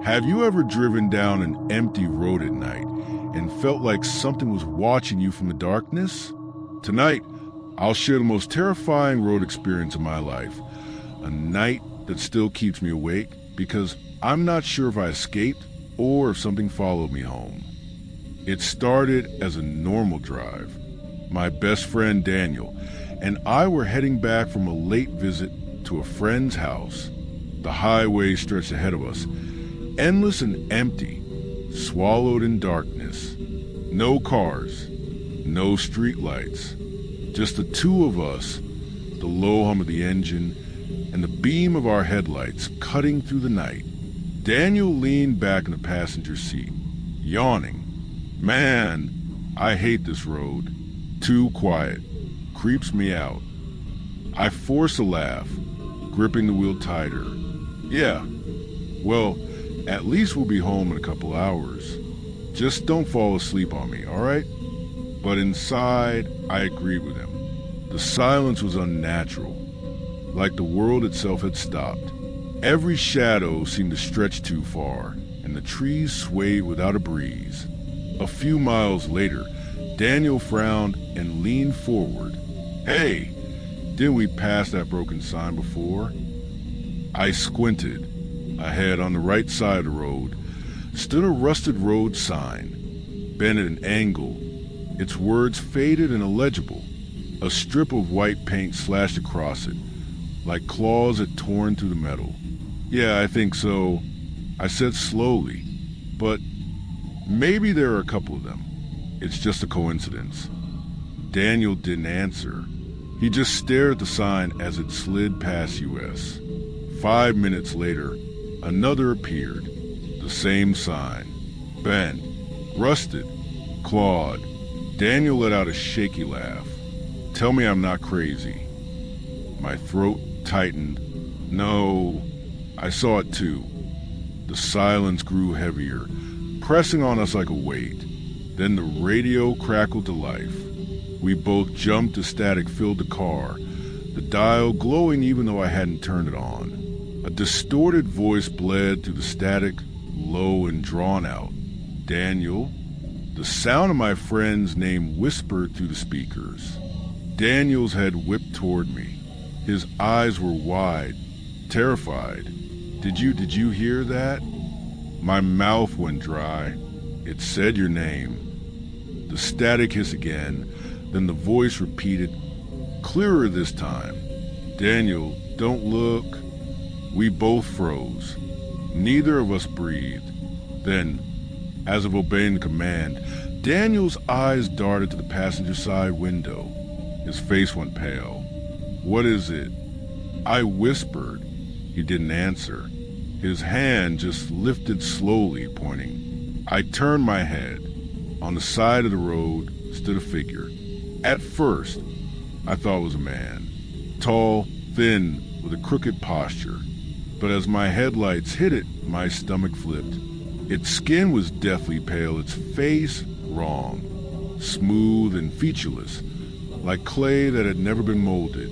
Have you ever driven down an empty road at night and felt like something was watching you from the darkness? Tonight, I'll share the most terrifying road experience of my life. A night that still keeps me awake because I'm not sure if I escaped or if something followed me home. It started as a normal drive. My best friend Daniel and I were heading back from a late visit to a friend's house. The highway stretched ahead of us, endless and empty, swallowed in darkness. No cars, no streetlights, just the two of us, the low hum of the engine, and the beam of our headlights cutting through the night. Daniel leaned back in the passenger seat, yawning. Man, I hate this road. Too quiet. Creeps me out. I force a laugh, gripping the wheel tighter. Yeah, well, at least we'll be home in a couple hours. Just don't fall asleep on me, all right? But inside, I agreed with him. The silence was unnatural, like the world itself had stopped. Every shadow seemed to stretch too far, and the trees swayed without a breeze. A few miles later, Daniel frowned and leaned forward. Hey, didn't we pass that broken sign before? I squinted. Ahead on the right side of the road stood a rusted road sign, bent at an angle, its words faded and illegible. A strip of white paint slashed across it, like claws had torn through the metal. Yeah, I think so, I said slowly, but maybe there are a couple of them. It's just a coincidence. Daniel didn't answer. He just stared at the sign as it slid past US. 5 minutes later, another appeared. The same sign. Bent, rusted, clawed. Daniel let out a shaky laugh. Tell me I'm not crazy. My throat tightened. No, I saw it too. The silence grew heavier, pressing on us like a weight. Then the radio crackled to life. We both jumped as static filled the car, the dial glowing even though I hadn't turned it on. A distorted voice bled through the static, low and drawn out. Daniel. The sound of my friend's name whispered through the speakers. Daniel's head whipped toward me. His eyes were wide, terrified. Did you hear that? My mouth went dry. It said your name. The static hissed again, then the voice repeated, clearer this time. Daniel, don't look. We both froze. Neither of us breathed. Then, as if obeying the command, Daniel's eyes darted to the passenger side window. His face went pale. What is it? I whispered. He didn't answer. His hand just lifted slowly, pointing. I turned my head. On the side of the road stood a figure. At first, I thought it was a man. Tall, thin, with a crooked posture. But as my headlights hit it, my stomach flipped. Its skin was deathly pale, its face wrong. Smooth and featureless, like clay that had never been molded.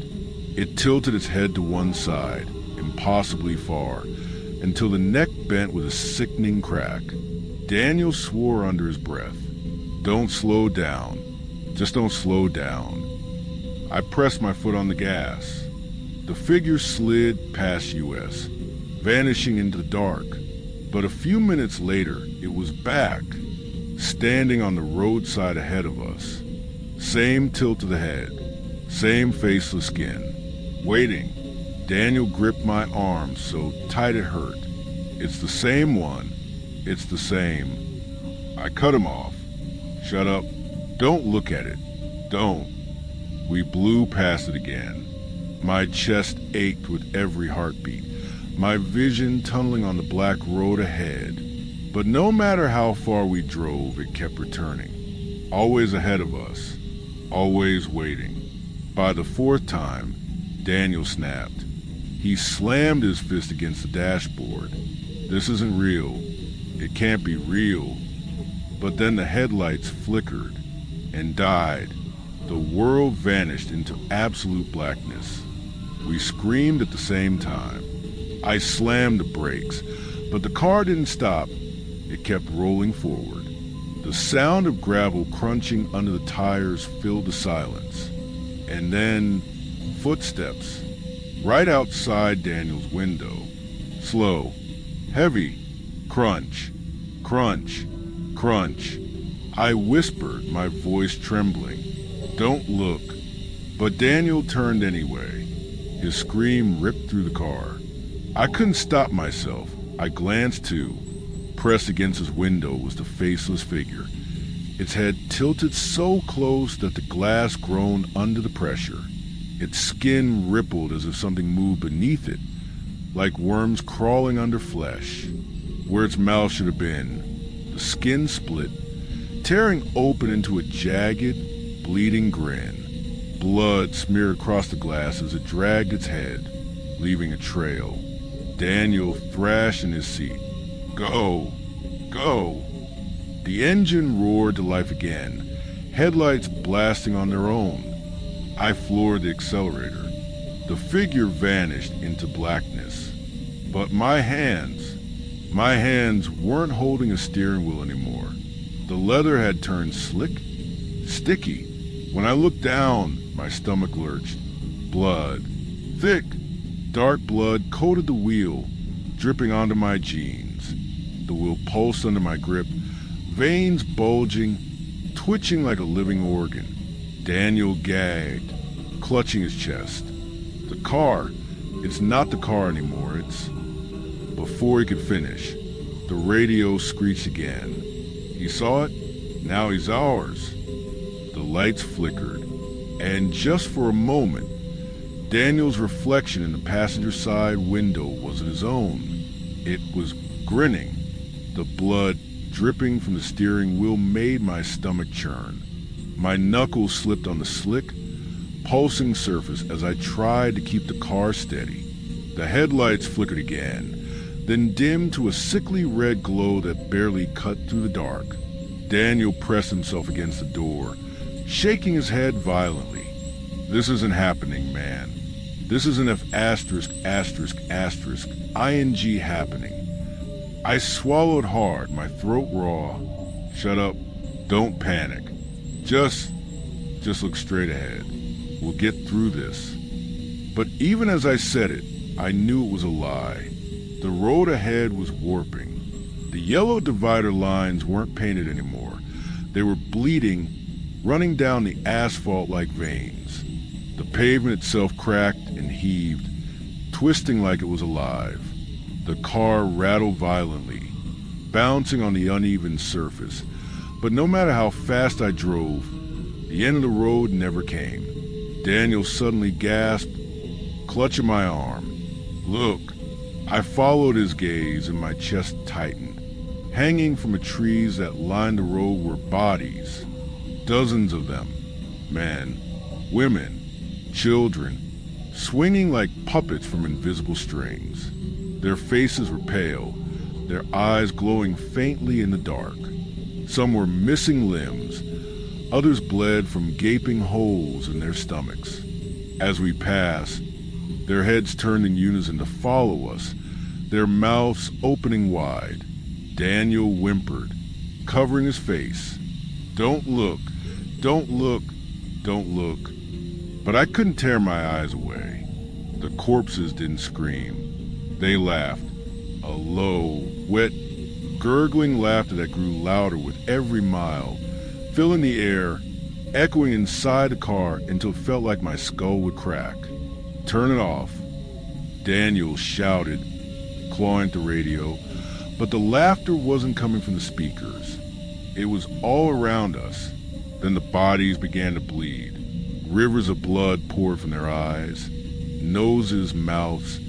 It tilted its head to one side, impossibly far, until the neck bent with a sickening crack. Daniel swore under his breath. Don't slow down. Just don't slow down. I pressed my foot on the gas. The figure slid past US, vanishing into the dark. But a few minutes later, it was back, standing on the roadside ahead of us. Same tilt of the head, same faceless skin. Waiting. Daniel gripped my arm so tight it hurt. It's the same one. It's the same. I cut him off. Shut up. Don't look at it. Don't. We blew past it again. My chest ached with every heartbeat, my vision tunneling on the black road ahead. But no matter how far we drove, it kept returning. Always ahead of us. Always waiting. By the fourth time, Daniel snapped. He slammed his fist against the dashboard. This isn't real. It can't be real. But then the headlights flickered and died. The world vanished into absolute blackness. We screamed at the same time. I slammed the brakes, but the car didn't stop. It kept rolling forward. The sound of gravel crunching under the tires filled the silence. And then, footsteps, right outside Daniel's window. Slow, heavy, crunch, crunch, crunch. I whispered, my voice trembling, "Don't look." But Daniel turned anyway. His scream ripped through the car. I couldn't stop myself. I glanced too. Pressed against his window was the faceless figure, its head tilted so close that the glass groaned under the pressure. Its skin rippled as if something moved beneath it, like worms crawling under flesh. Where its mouth should have been, the skin split, tearing open into a jagged, bleeding grin. Blood smeared across the glass as it dragged its head, leaving a trail. Daniel thrashed in his seat. "Go! Go!" The engine roared to life again, headlights blasting on their own. I floored the accelerator. The figure vanished into blackness. But my hands weren't holding a steering wheel anymore. The leather had turned slick, sticky. When I looked down, my stomach lurched. Blood, thick, dark blood coated the wheel, dripping onto my jeans. The wheel pulsed under my grip, veins bulging, twitching like a living organ. Daniel gagged, clutching his chest. The car, it's not the car anymore, it's... Before he could finish, the radio screeched again. He saw it, now he's ours. The lights flickered, and just for a moment, Daniel's reflection in the passenger side window wasn't his own. It was grinning. The blood dripping from the steering wheel made my stomach churn. My knuckles slipped on the slick, pulsing surface as I tried to keep the car steady. The headlights flickered again, then dimmed to a sickly red glow that barely cut through the dark. Daniel pressed himself against the door, shaking his head violently. "This isn't happening, man. This isn't F***, ing happening." I swallowed hard, my throat raw. "Shut up. Don't panic. Just look straight ahead. We'll get through this." But even as I said it, I knew it was a lie. The road ahead was warping. The yellow divider lines weren't painted anymore. They were bleeding, running down the asphalt like veins. The pavement itself cracked and heaved, twisting like it was alive. The car rattled violently, bouncing on the uneven surface. But no matter how fast I drove, the end of the road never came. Daniel suddenly gasped, clutching my arm. "Look." I followed his gaze and my chest tightened. Hanging from the trees that lined the road were bodies. Dozens of them. Men, women, children, swinging like puppets from invisible strings. Their faces were pale, their eyes glowing faintly in the dark. Some were missing limbs, others bled from gaping holes in their stomachs. As we passed, their heads turned in unison to follow us, their mouths opening wide. Daniel whimpered, covering his face. "Don't look, don't look, don't look." But I couldn't tear my eyes away. The corpses didn't scream. They laughed, a low, wet, gurgling laughter that grew louder with every mile, filling the air, echoing inside the car until it felt like my skull would crack. "Turn it off," Daniel shouted, clawing at the radio, but the laughter wasn't coming from the speakers. It was all around us. Then the bodies began to bleed. Rivers of blood poured from their eyes, noses, mouths,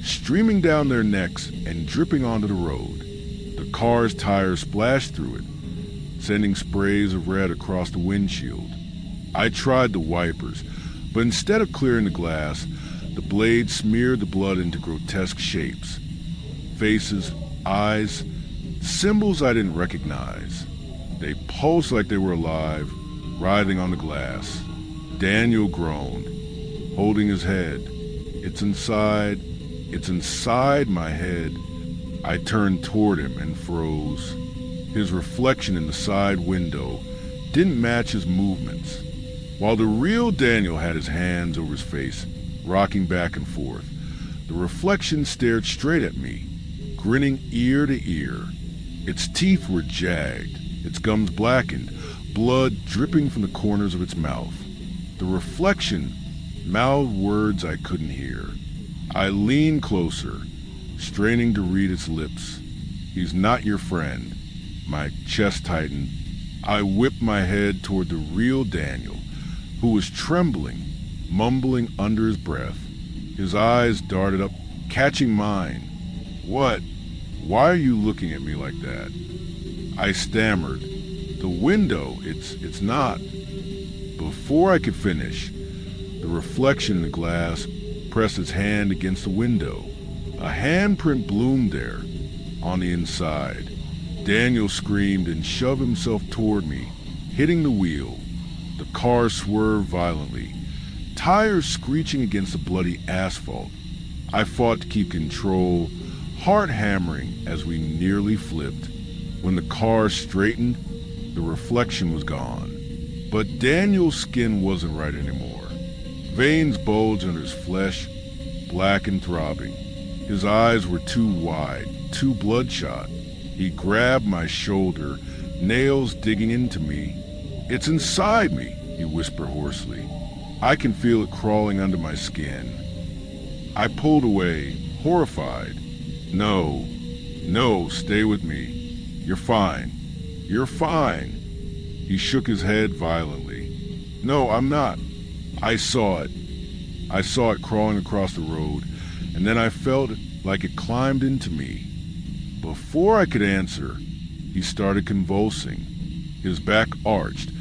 streaming down their necks and dripping onto the road. The car's tires splashed through it, sending sprays of red across the windshield. I tried the wipers, but instead of clearing the glass, the blade smeared the blood into grotesque shapes. Faces, eyes, symbols I didn't recognize. They pulsed like they were alive, writhing on the glass. Daniel groaned, holding his head. "It's inside, It's inside my head. I turned toward him and froze. His reflection in the side window didn't match his movements. While the real Daniel had his hands over his face, rocking back and forth, the reflection stared straight at me, grinning ear to ear. Its teeth were jagged, its gums blackened, blood dripping from the corners of its mouth. The reflection mouthed words I couldn't hear. I leaned closer, straining to read its lips. "He's not your friend." My chest tightened. I whipped my head toward the real Daniel, who was trembling, mumbling under his breath. His eyes darted up, catching mine. "What? Why are you looking at me like that?" I stammered. "The window, it's not." Before I could finish, the reflection in the glass pressed its hand against the window. A handprint bloomed there, on the inside. Daniel screamed and shoved himself toward me, hitting the wheel. The car swerved violently, tires screeching against the bloody asphalt. I fought to keep control, heart hammering as we nearly flipped. When the car straightened, the reflection was gone. But Daniel's skin wasn't right anymore. Veins bulged under his flesh, black and throbbing. His eyes were too wide, too bloodshot. He grabbed my shoulder, nails digging into me. "It's inside me," he whispered hoarsely. "I can feel it crawling under my skin." I pulled away, horrified. No, stay with me. You're fine. You're fine." He shook his head violently. "No, I'm not. I saw it. I saw it crawling across the road, and then I felt like it climbed into me." Before I could answer, he started convulsing, his back arched,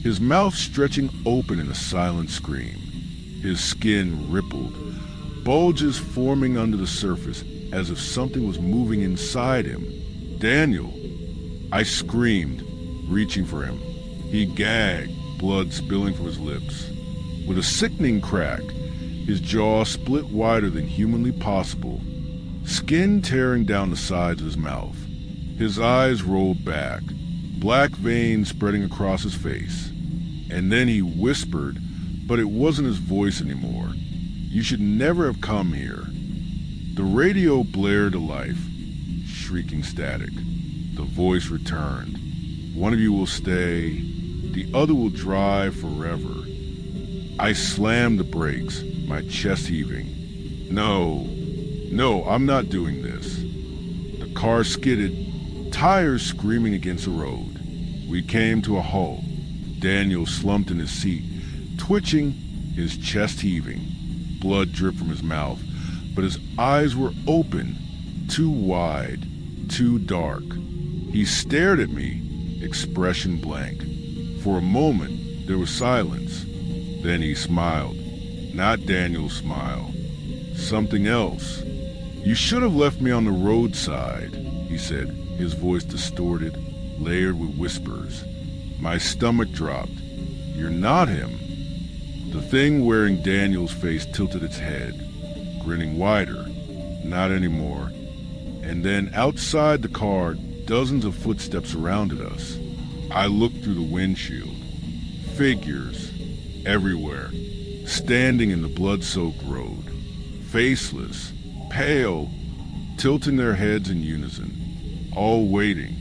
his mouth stretching open in a silent scream. His skin rippled, bulges forming under the surface as if something was moving inside him. "Daniel!" I screamed, reaching for him. He gagged, blood spilling from his lips. With a sickening crack, his jaw split wider than humanly possible, skin tearing down the sides of his mouth. His eyes rolled back, black veins spreading across his face. And then he whispered, but it wasn't his voice anymore. "You should never have come here." The radio blared to life, shrieking static. The voice returned. "One of you will stay, the other will drive forever." I slammed the brakes, my chest heaving. No, I'm not doing this." The car skidded, tires screaming against the road. We came to a halt. Daniel slumped in his seat, twitching, his chest heaving. Blood dripped from his mouth, but his eyes were open, too wide, too dark. He stared at me, expression blank. For a moment, there was silence. Then he smiled. Not Daniel's smile. Something else. "You should have left me on the roadside," he said, his voice distorted, layered with whispers. My stomach dropped. "You're not him." The thing wearing Daniel's face tilted its head, grinning wider. Not anymore. And then outside the car, dozens of footsteps surrounded us. I looked through the windshield. Figures, everywhere, standing in the blood-soaked road. Faceless, pale, tilting their heads in unison. All waiting,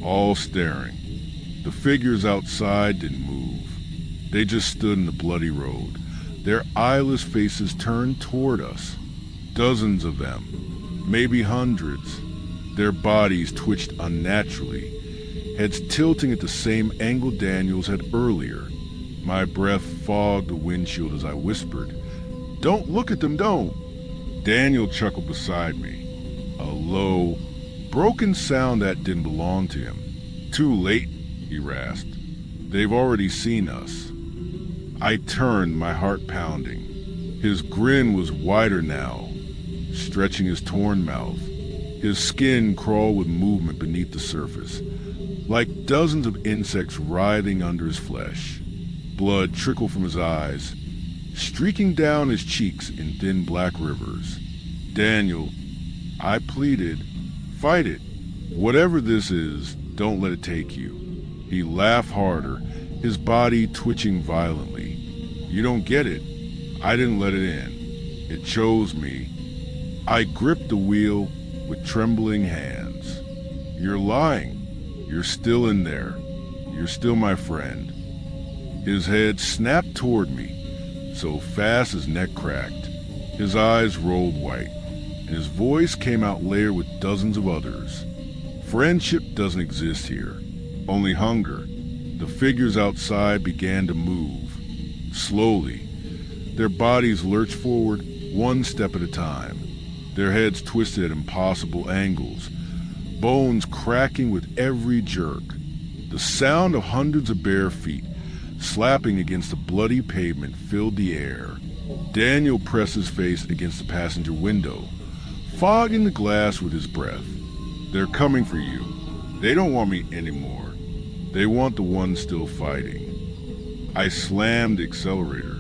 all staring. The figures outside didn't move. They just stood in the bloody road, their eyeless faces turned toward us. Dozens of them, maybe hundreds. Their bodies twitched unnaturally, heads tilting at the same angle Daniel's had earlier. My breath fogged the windshield as I whispered, "Don't look at them, don't!" Daniel chuckled beside me, a low, broken sound that didn't belong to him. "Too late," he rasped. "They've already seen us." I turned, my heart pounding. His grin was wider now, stretching his torn mouth. His skin crawled with movement beneath the surface, like dozens of insects writhing under his flesh. Blood trickled from his eyes, streaking down his cheeks in thin black rivers. Daniel, I pleaded, fight it. Whatever this is, don't let it take you. He laughed harder, his body twitching violently. You don't get it. I didn't let it in. It chose me. I gripped the wheel with trembling hands. You're lying. You're still in there. You're still my friend. His head snapped toward me, so fast his neck cracked. His eyes rolled white, and his voice came out layered with dozens of others. Friendship doesn't exist here, only hunger. The figures outside began to move. Slowly, their bodies lurched forward one step at a time, their heads twisted at impossible angles, bones cracking with every jerk. The sound of hundreds of bare feet slapping against the bloody pavement filled the air. Daniel pressed his face against the passenger window, fogging the glass with his breath. They're coming for you. They don't want me anymore. They want the one still fighting. I slammed the accelerator.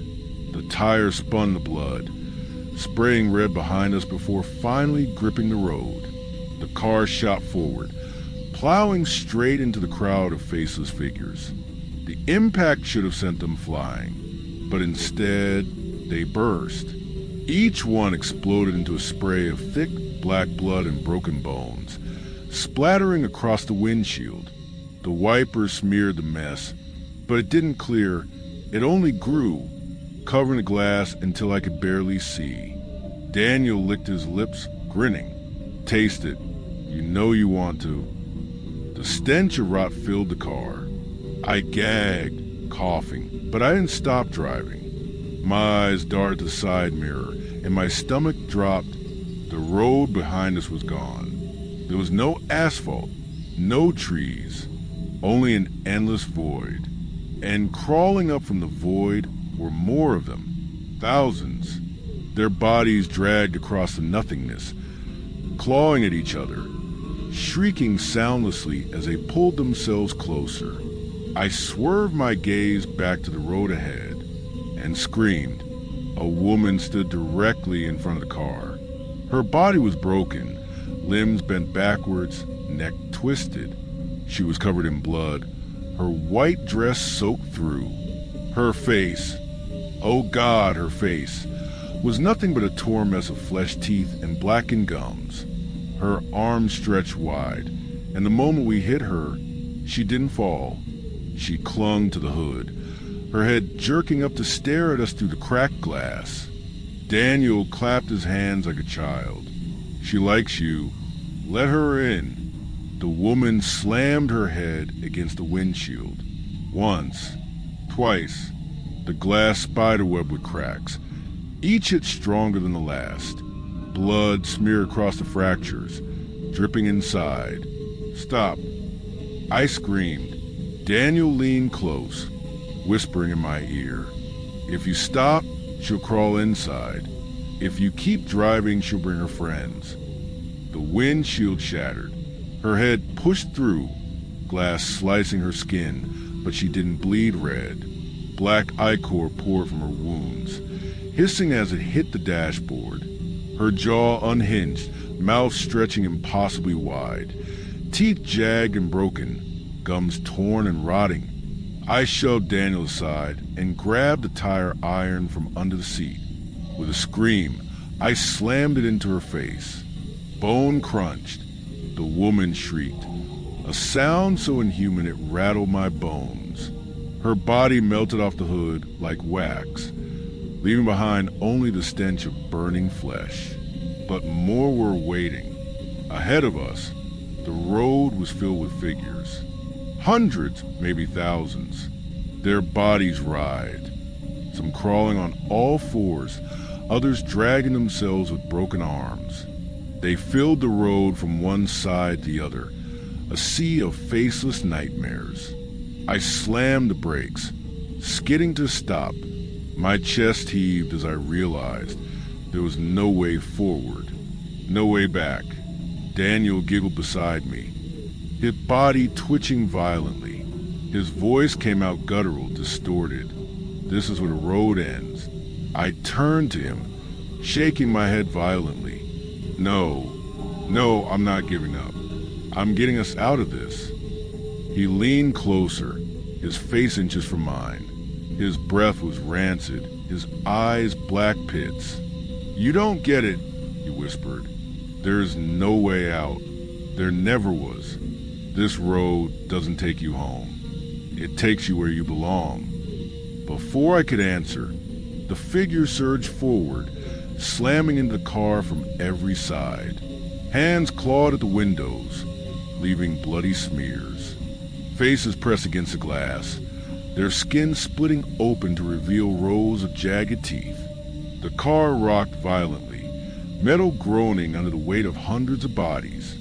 The tire spun the blood, spraying red behind us before finally gripping the road. The car shot forward, plowing straight into the crowd of faceless figures. The impact should have sent them flying, but instead, they burst. Each one exploded into a spray of thick black blood and broken bones, splattering across the windshield. The wipers smeared the mess, but it didn't clear. It only grew, covering the glass until I could barely see. Daniel licked his lips, grinning. Taste it. You know you want to. The stench of rot filled the car. I gagged, coughing, but I didn't stop driving. My eyes darted to the side mirror, and my stomach dropped. The road behind us was gone. There was no asphalt, no trees, only an endless void. And crawling up from the void were more of them, thousands. Their bodies dragged across the nothingness, clawing at each other, shrieking soundlessly as they pulled themselves closer. I swerved my gaze back to the road ahead and screamed. A woman stood directly in front of the car. Her body was broken, limbs bent backwards, neck twisted. She was covered in blood, her white dress soaked through. Her face, oh God, her face, was nothing but a torn mess of flesh, teeth, and blackened gums. Her arms stretched wide, and the moment we hit her, she didn't fall. She clung to the hood, her head jerking up to stare at us through the cracked glass. Daniel clapped his hands like a child. She likes you. Let her in. The woman slammed her head against the windshield. Once, twice, the glass spiderweb with cracks, each hit stronger than the last. Blood smeared across the fractures, dripping inside. Stop. I screamed. Daniel leaned close, whispering in my ear. If you stop, she'll crawl inside. If you keep driving, she'll bring her friends. The windshield shattered. Her head pushed through, glass slicing her skin, but she didn't bleed red. Black ichor poured from her wounds, hissing as it hit the dashboard. Her jaw unhinged, mouth stretching impossibly wide, teeth jagged and broken, gums torn and rotting. I shoved Daniel aside and grabbed the tire iron from under the seat. With a scream, I slammed it into her face. Bone crunched. The woman shrieked, a sound so inhuman it rattled my bones. Her body melted off the hood like wax, leaving behind only the stench of burning flesh. But more were waiting. Ahead of us, the road was filled with figures. Hundreds, maybe thousands. Their bodies writhed, some crawling on all fours, others dragging themselves with broken arms. They filled the road from one side to the other, a sea of faceless nightmares. I slammed the brakes, skidding to a stop. My chest heaved as I realized there was no way forward, no way back. Daniel giggled beside me, his body twitching violently. His voice came out guttural, distorted. This is where the road ends. I turned to him, shaking my head violently. No, no, I'm not giving up. I'm getting us out of this. He leaned closer, his face inches from mine. His breath was rancid, his eyes black pits. You don't get it, he whispered. There's no way out. There never was. This road doesn't take you home. It takes you where you belong. Before I could answer, the figure surged forward, slamming into the car from every side. Hands clawed at the windows, leaving bloody smears. Faces pressed against the glass, their skin splitting open to reveal rows of jagged teeth. The car rocked violently, metal groaning under the weight of hundreds of bodies.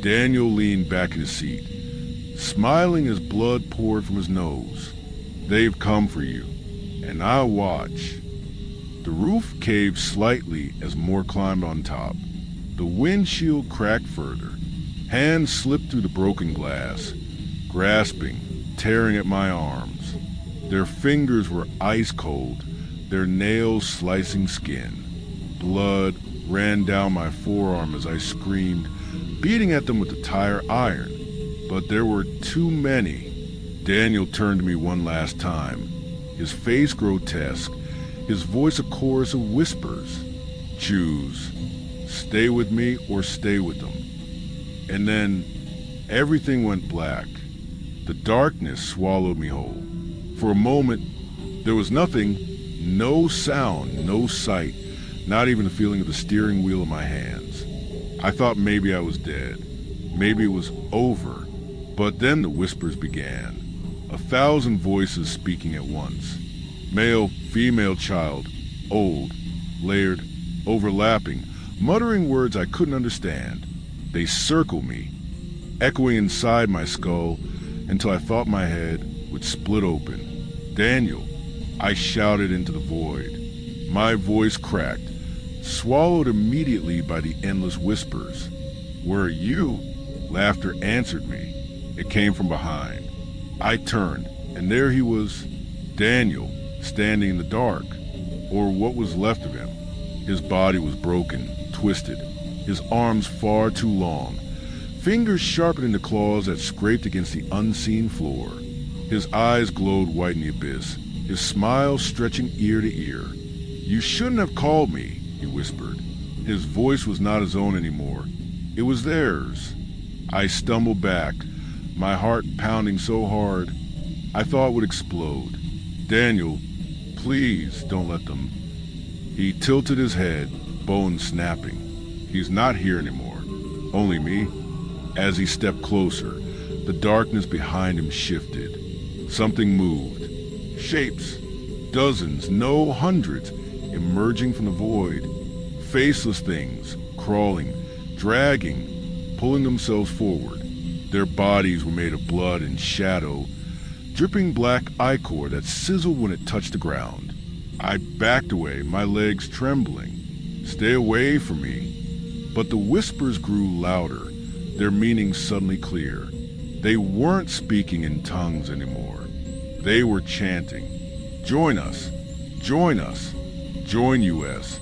Daniel leaned back in his seat, smiling as blood poured from his nose. They've come for you, and I'll watch. The roof caved slightly as more climbed on top. The windshield cracked further. Hands slipped through the broken glass, grasping, tearing at my arms. Their fingers were ice cold, their nails slicing skin. Blood ran down my forearm as I screamed, beating at them with the tire iron. But there were too many. Daniel turned to me one last time, his face grotesque, his voice a chorus of whispers. Choose. Stay with me or stay with them. And then everything went black. The darkness swallowed me whole. For a moment, there was nothing, no sound, no sight, not even the feeling of the steering wheel in my hands. I thought maybe I was dead. Maybe it was over. But then the whispers began. 1,000 voices speaking at once. Male, female, child, old, layered, overlapping, muttering words I couldn't understand. They circled me, echoing inside my skull until I thought my head would split open. Daniel, I shouted into the void. My voice cracked, swallowed immediately by the endless whispers. Where are you? Laughter answered me. It came from behind. I turned, and there he was, Daniel, standing in the dark, or what was left of him. His body was broken, twisted, his arms far too long, fingers sharpened into claws that scraped against the unseen floor. His eyes glowed white in the abyss, his smile stretching ear to ear. You shouldn't have called me, he whispered. His voice was not his own anymore. It was theirs. I stumbled back, my heart pounding so hard I thought it would explode. Daniel, please don't let them. He tilted his head, bones snapping. He's not here anymore. Only me. As he stepped closer, the darkness behind him shifted. Something moved. Shapes. Dozens, no hundreds, emerging from the void. Faceless things, crawling, dragging, pulling themselves forward. Their bodies were made of blood and shadow, dripping black ichor that sizzled when it touched the ground. I backed away, my legs trembling. Stay away from me. But the whispers grew louder, their meaning suddenly clear. They weren't speaking in tongues anymore. They were chanting, "Join us! Join us! Join US!"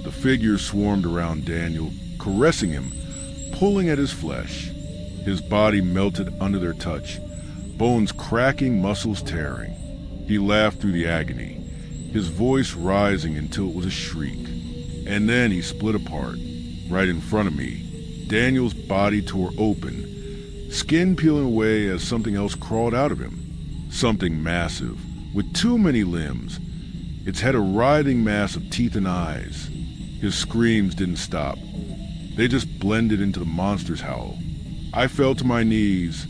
The figures swarmed around Daniel, caressing him, pulling at his flesh. His body melted under their touch, bones cracking, muscles tearing. He laughed through the agony, his voice rising until it was a shriek. And then he split apart, right in front of me. Daniel's body tore open, skin peeling away as something else crawled out of him. Something massive, with too many limbs. Its head a writhing mass of teeth and eyes. His screams didn't stop. They just blended into the monster's howl. I fell to my knees,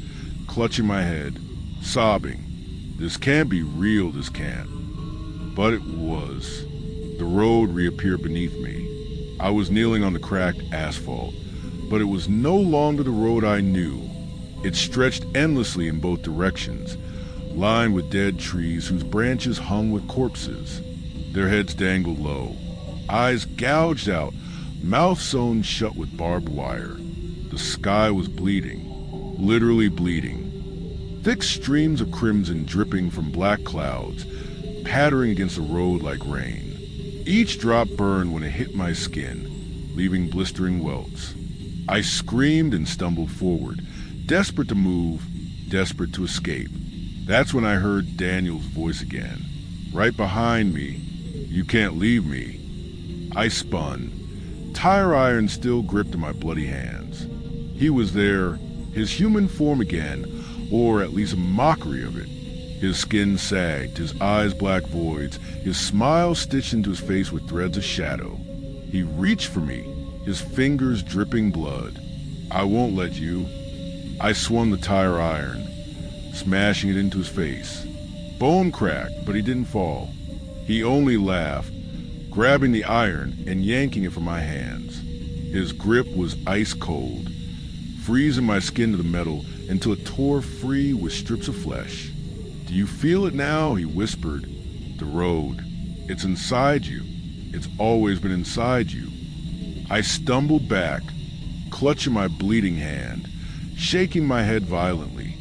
clutching my head, sobbing. This can't be real, this can't. But it was. The road reappeared beneath me. I was kneeling on the cracked asphalt, but it was no longer the road I knew. It stretched endlessly in both directions, lined with dead trees whose branches hung with corpses. Their heads dangled low, eyes gouged out, mouths sewn shut with barbed wire. The sky was bleeding, literally bleeding. Thick streams of crimson dripping from black clouds, pattering against the road like rain. Each drop burned when it hit my skin, leaving blistering welts. I screamed and stumbled forward, desperate to move, desperate to escape. That's when I heard Daniel's voice again. Right behind me. "You can't leave me." I spun, tire iron still gripped in my bloody hands. He was there, his human form again, or at least a mockery of it. His skin sagged, his eyes black voids, his smile stitched into his face with threads of shadow. He reached for me, his fingers dripping blood. "I won't let you." I swung the tire iron, smashing it into his face. Bone cracked, but he didn't fall. He only laughed, grabbing the iron and yanking it from my hands. His grip was ice cold, freezing my skin to the metal until it tore free with strips of flesh. "Do you feel it now?" he whispered. "The road. It's inside you. It's always been inside you." I stumbled back, clutching my bleeding hand, shaking my head violently.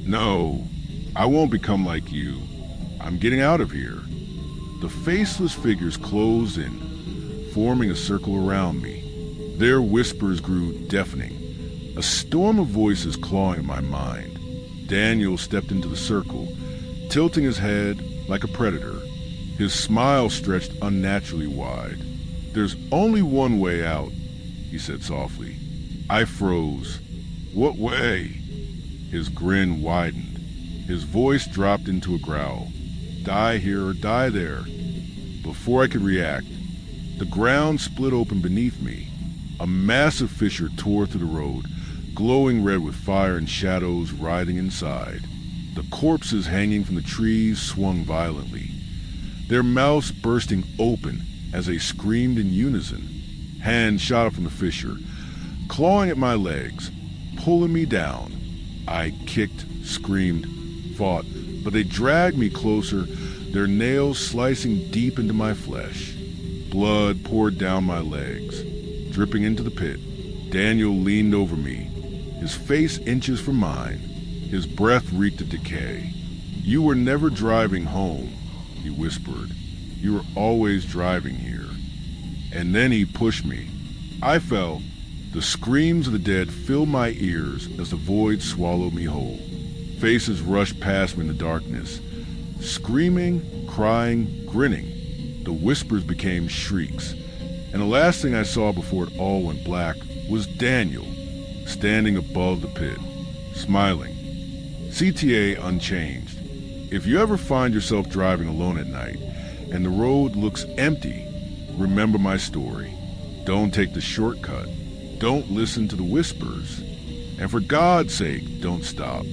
"No, I won't become like you. I'm getting out of here." The faceless figures closed in, forming a circle around me. Their whispers grew deafening, a storm of voices clawing at my mind. Daniel stepped into the circle, tilting his head like a predator. His smile stretched unnaturally wide. "There's only one way out," he said softly. I froze. "What way?" His grin widened. His voice dropped into a growl. "Die here or die there." Before I could react, the ground split open beneath me. A massive fissure tore through the road, glowing red with fire and shadows writhing inside. The corpses hanging from the trees swung violently, their mouths bursting open as they screamed in unison. Hands shot up from the fissure, clawing at my legs, pulling me down. I kicked, screamed, fought, but they dragged me closer, their nails slicing deep into my flesh. Blood poured down my legs, dripping into the pit. Daniel leaned over me, his face inches from mine. His breath reeked of decay. "You were never driving home," he whispered. "You were always driving here." And then he pushed me. I fell. The screams of the dead filled my ears as the void swallowed me whole. Faces rushed past me in the darkness, screaming, crying, grinning. The whispers became shrieks, and the last thing I saw before it all went black was Daniel, standing above the pit, smiling. CTA unchanged. If you ever find yourself driving alone at night and the road looks empty, remember my story. Don't take the shortcut. Don't listen to the whispers. And for God's sake, don't stop.